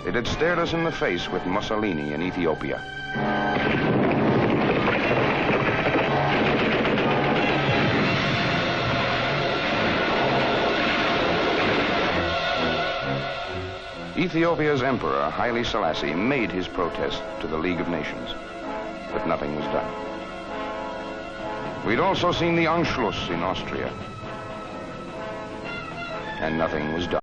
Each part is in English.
It had stared us in the face with Mussolini in Ethiopia. Ethiopia's emperor, Haile Selassie, made his protest to the League of Nations, but nothing was done. We'd also seen the Anschluss in Austria, and nothing was done.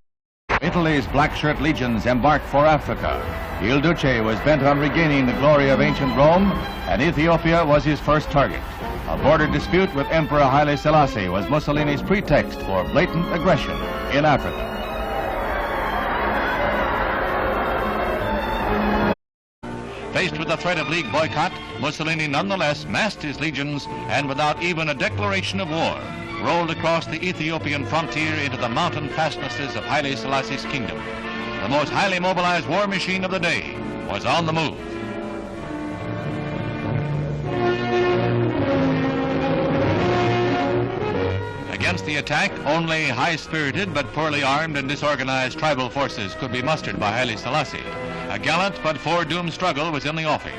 Italy's Black Shirt legions embarked for Africa. Il Duce was bent on regaining the glory of ancient Rome, and Ethiopia was his first target. A border dispute with Emperor Haile Selassie was Mussolini's pretext for blatant aggression in Africa. Faced with the threat of League boycott, Mussolini nonetheless massed his legions and without even a declaration of war, rolled across the Ethiopian frontier into the mountain fastnesses of Haile Selassie's kingdom. The most highly mobilized war machine of the day was on the move. Against the attack, only high-spirited but poorly armed and disorganized tribal forces could be mustered by Haile Selassie. A gallant but foredoomed struggle was in the offing.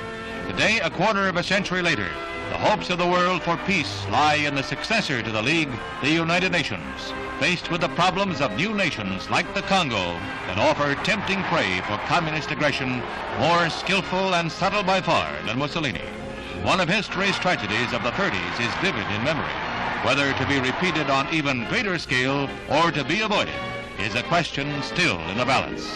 Today, a quarter of a century later, the hopes of the world for peace lie in the successor to the League, the United Nations, faced with the problems of new nations like the Congo that offer tempting prey for communist aggression, more skillful and subtle by far than Mussolini. One of history's tragedies of the 30s is vivid in memory. Whether to be repeated on even greater scale or to be avoided is a question still in the balance.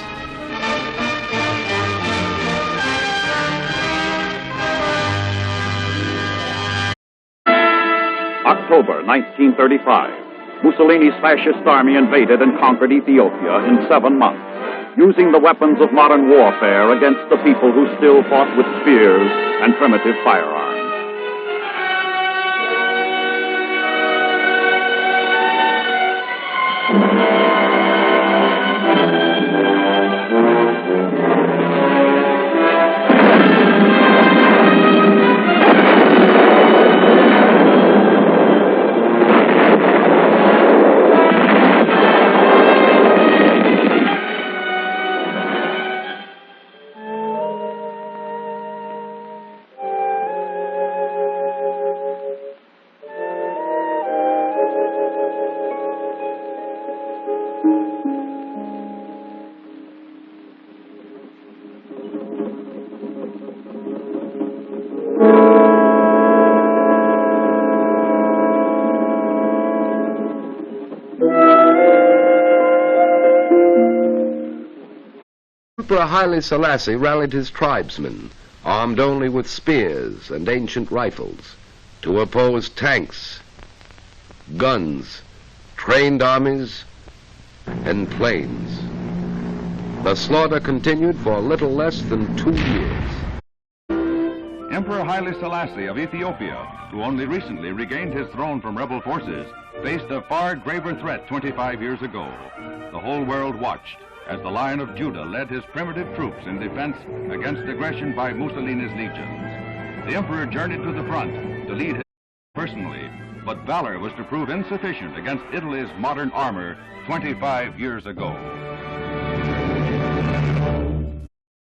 October 1935. Mussolini's fascist army invaded and conquered Ethiopia in 7 months, using the weapons of modern warfare against the people who still fought with spears and primitive firearms. Emperor Haile Selassie rallied his tribesmen, armed only with spears and ancient rifles, to oppose tanks, guns, trained armies, and planes. The slaughter continued for little less than 2 years. Emperor Haile Selassie of Ethiopia, who only recently regained his throne from rebel forces, faced a far graver threat 25 years ago. The whole world watched as the Lion of Judah led his primitive troops in defense against aggression by Mussolini's legions. The emperor journeyed to the front to lead his personally, but valor was to prove insufficient against Italy's modern armor 25 years ago.